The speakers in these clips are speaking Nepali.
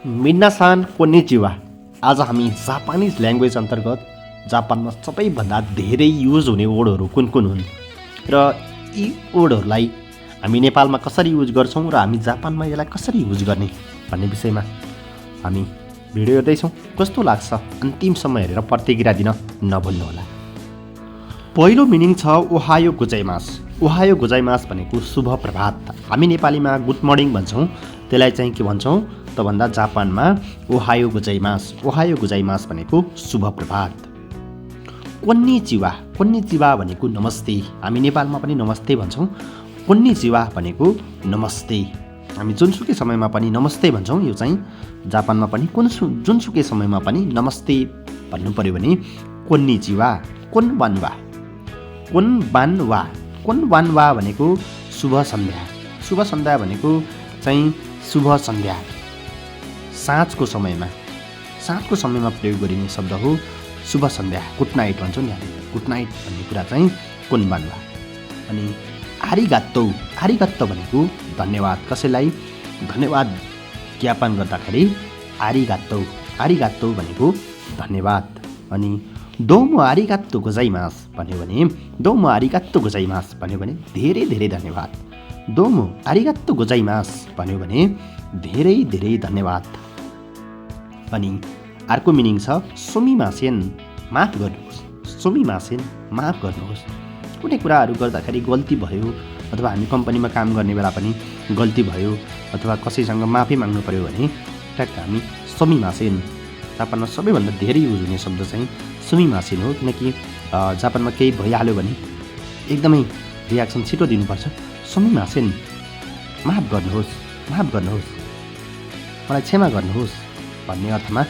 मिन्नासान कोन्निचिवा। आज हामी जापानिज ल्याङ्ग्वेज अन्तर्गत जापानमा सबैभन्दा धेरै युज हुने वर्डहरू कुन कुन हुन् र यी वर्डहरूलाई हामी नेपालमा कसरी युज गर्छौँ र हामी जापानमा यसलाई कसरी युज गर्ने भन्ने विषयमा हामी भिडियो हेर्दैछौँ। कस्तो लाग्छ अन्तिमसम्म हेरेर प्रतिक्रिया दिन नभुल्नुहोला। पहिलो मिनिङ छ ओहायो गोजाइमास। ओहायो गोजाइमास भनेको शुभ प्रभात। हामी नेपालीमा गुड मर्निङ भन्छौँ, त्यसलाई चाहिँ के भन्छौँ त भन्दा जापानमा ओहायो गोजाइमास। ओहायो गोजाइमास भनेको शुभ प्रभात। कोन्निचिवा। कोन्निचिवा भनेको नमस्ते। हामी नेपालमा पनि नमस्ते भन्छौँ। कोन्निचिवा भनेको नमस्ते। हामी जुनसुकै समयमा पनि नमस्ते भन्छौँ। यो चाहिँ जापानमा पनि जुनसुकै समयमा पनि नमस्ते भन्नु पऱ्यो भने कोन्निचिवा। कोनबान्वा। कोनबान्वा। कोनबान्वा भनेको शुभ सन्ध्या। शुभ सन्ध्या भनेको चाहिँ शुभ सन्ध्या। साँझको समयमा प्रयोग गरिने शब्द हो शुभ सन्ध्या। गुड नाइट भन्छौँ नि हामी। गुड नाइट भन्ने कुरा चाहिँ कोनबान्वा। अनि आरिगात्तो। आरिगात्तो भनेको धन्यवाद। कसैलाई धन्यवाद ज्ञापन गर्दाखेरि आरिगात्तो। आरिगात्तो भनेको धन्यवाद। अनि दोमो आरिगात्तो गोजाइमास भन्यो भने दोमो आरिगात्तो गोजाइमास भन्यो भने धेरै धेरै धन्यवाद। दोमो आरिगात्तो गोजाइमास भन्यो भने धेरै धेरै धन्यवाद। अनि अर्को मिनिङ छ सोमिमासेन। माफ गर्नुहोस्। सोमिमासेन माफ गर्नुहोस्। कुनै कुराहरू गर्दाखेरि गल्ती भयो अथवा हामी कम्पनीमा काम गर्ने बेला पनि गल्ती भयो अथवा कसैसँग माफी माग्नु पर्यो भने ट्याक्क हामी सोमिमासेन। जापानमा सबैभन्दा धेरै युज हुने शब्द चाहिँ सोमिमासेन हो। किनकि जापानमा केही भइहाल्यो भने एकदमै रियाक्सन छिटो दिनुपर्छ। सोमिमासेन माफ गर्नुहोस्। माफ गर्नुहोस्। मलाई क्षमा गर्नुहोस् भन्ने अर्थमा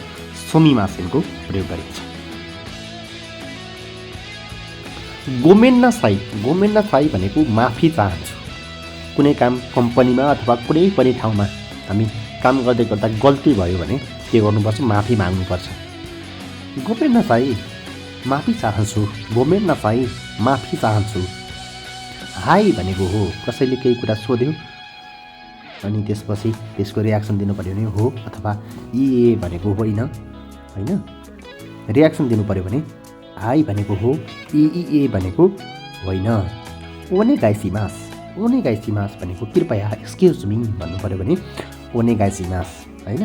सोमिमासेनको प्रयोग गरिन्छ। गोमेन्नासाई। गोमेन्नासाई भनेको माफी चाहन्छु। कुनै काम कम्पनीमा अथवा कुनै पनि ठाउँमा हामी काम गर्दै गर्दा गल्ती भयो भने के गर्नुपर्छ? माफी माग्नुपर्छ। गोमेन्नासाई माफी चाहन्छु। गोमेन्नासाई माफी चाहन्छु। हाई भनेको हो। कसैले केही कुरा सोध्यो अनि त्यसपछि त्यसको रियाक्सन दिनु पर्यो भने हो अथवा ए भनेको होइन। होइन, रियाक्सन दिनु पर्यो भने हाई भनेको हो, ए भनेको होइन। ओनेगाइसिमास। ओनेगाइसिमास भनेको कृपया एक्सक्युज मी भन्नु पर्यो भने ओनेगाइसिमास। होइन,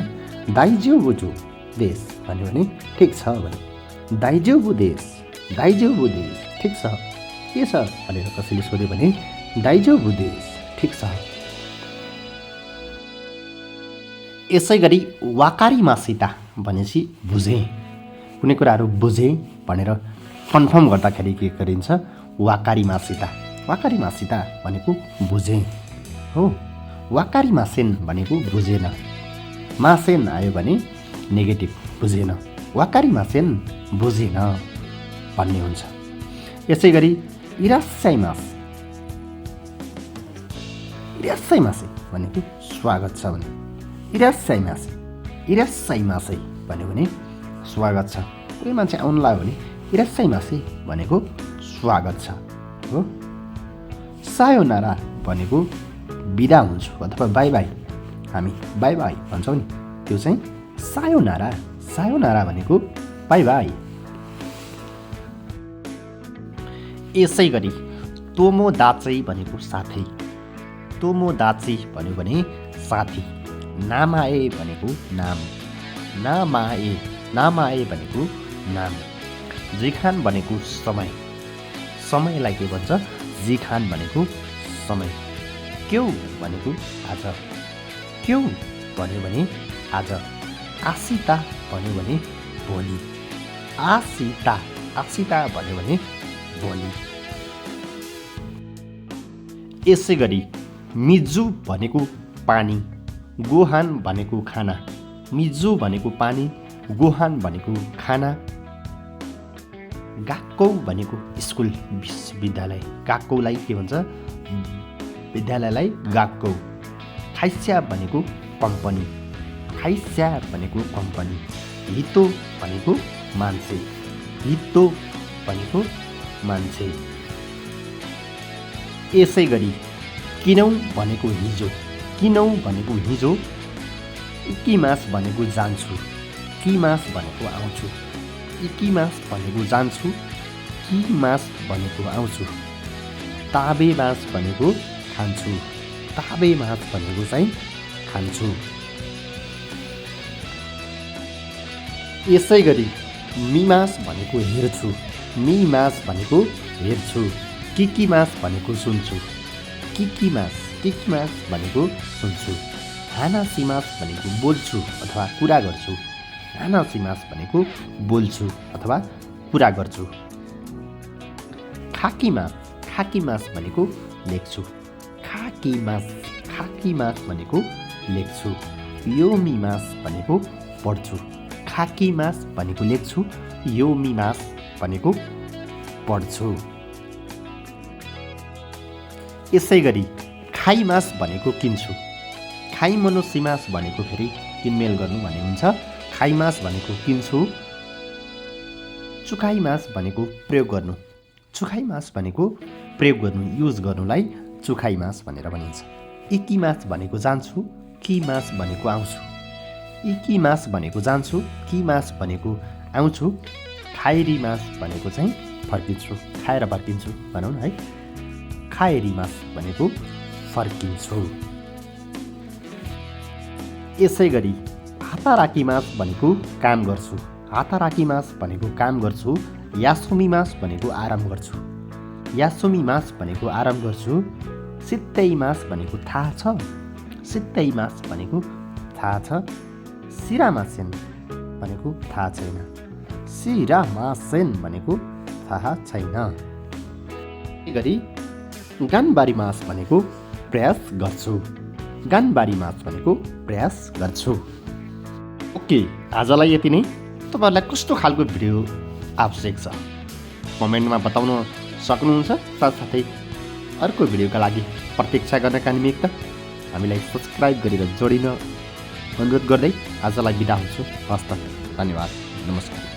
दाइजोबुजु देश भन्यो भने ठिक छ भने दाइजोबु देश। दाइजोबु देश ठिक छ के छ भनेर कसैले सोध्यो भने दाइजोबु देश ठिक छ। यसै गरी वाकारिमासिता भनेपछि बुझेँ। कुनै कुराहरू बुझेँ भनेर कन्फर्म गर्दाखेरि के गरिन्छ? वाकारिमासिता। वाकारिमासिता भनेको बुझेँ हो। वाकारिमासेन भनेको बुझेन। मासेन आयो भने नेगेटिभ, बुझेन। वाकारिमासेन बुझेन भन्ने हुन्छ। यसै गरी इरास्साइमास। इरास्साइमासे भनेको स्वागत छ भने इरास्साइमासे। इरास्साइमासे भन्यो भने स्वागत छ। कोही मान्छे आउनु लाग्यो भने इरास्साइमासे भनेको स्वागत छ हो। सायोनारा भनेको बिदा हुन्छु अथवा बाई बाई। हामी बाई बाई भन्छौँ नि, त्यो चाहिँ सायोनारा। सायोनारा भनेको बाई बाई। यसै गरी तोमोदाची भनेको साथी। तोमोदाची भन्यो भने साथी। नामाए भनेको नाम। नामाए। नामाए भनेको नाम। जिखान भनेको समय। समयलाई के भन्छ? जिखान भनेको समय। क्यौ भनेको आज। क्यौ भन्यो भने आज। आसिता भन्यो भने भोलि। आसिता। आसिता भन्यो भने भोलि। यसै गरी मिजु भनेको पानी। गोहान भनेको खाना। मिजु भनेको पानी, गोहान भनेको खाना। गाक्कौ भनेको स्कुल विश्वविद्यालय। गाक्कौलाई के भन्छ? विद्यालयलाई गाक्कौ। खाइस्या भनेको कम्पनी। खाइस्या भनेको कम्पनी। हितो भनेको मान्छे। हितो भनेको मान्छे। यसै गरी किनौ भनेको हिजो। किनौ भनेको हिजो। इकिमास भनेको जान्छु, किमास भनेको आउँछु, इकिमास भनेको जान्छु, किमास भनेको आउँछु, ताबेमास भनेको खान्छु, ताबेमास भनेको चाहिँ खान्छु। यसै गरी मिमास भनेको हेर्छु, मिमास भनेको हेर्छु, किकिमास भनेको सुन्छु, किकिमास भनेको सुन्छु, हानासिमास भनेको बोल्छु अथवा कुरा गर्छु, हानासिमास भनेको बोल्छु अथवा कुरा गर्छु। खाकिमास भनेको लेख्छु, खाकिमास भनेको लेख्छु, योमिमास भनेको पढ्छु, खाकिमास भनेको लेख्छु, योमिमास भनेको पढ्छु। यसै गरी खाइमास भनेको किन्छु, खाइमोनोसिमास भनेको फेरि किनमेल गर्नु भन्ने हुन्छ। खाइमास भनेको किन्छु, चुखाइमास भनेको प्रयोग गर्नु, चुखाइमास भनेको प्रयोग गर्नु, युज गर्नुलाई चुखाइमास भनेर भनिन्छ। इकिमास भनेको जान्छु, किमास भनेको आउँछु, इकिमास भनेको जान्छु, किमास भनेको आउँछु, खाइरिमास भनेको चाहिँ फर्किन्छु, खाएर फर्किन्छु भनौँ न है, खाइरिमास भनेको फर्किन्छु। यसै गरी हाताराकिमास भनेको काम गर्छु, हाताराकिमास भनेको काम गर्छु, यासोमिमास भनेको आराम गर्छु, यासोमिमास भनेको आराम गर्छु, सित्तैमास भनेको थाहा छ, सित्तैमास भनेको थाहा छ, सिरामासेन भनेको थाहा छैन, सिरामासेन भनेको थाहा छैन। गरी गानबारीमास भनेको प्रयास गर्छु, गानबारीमास भनेको प्रयास गर्छु। ओके, आजलाई यति नै। तपाईँहरूलाई कस्तो खालको भिडियो आवश्यक छ कमेन्टमा बताउन सक्नुहुन्छ। साथसाथै अर्को भिडियोका लागि प्रतीक्षा गर्नका निमित्त हामीलाई सब्सक्राइब गरेर जोडिन अनुरोध गर्दै आजलाई बिदा हुन्छु। हस्त, धन्यवाद, नमस्कार।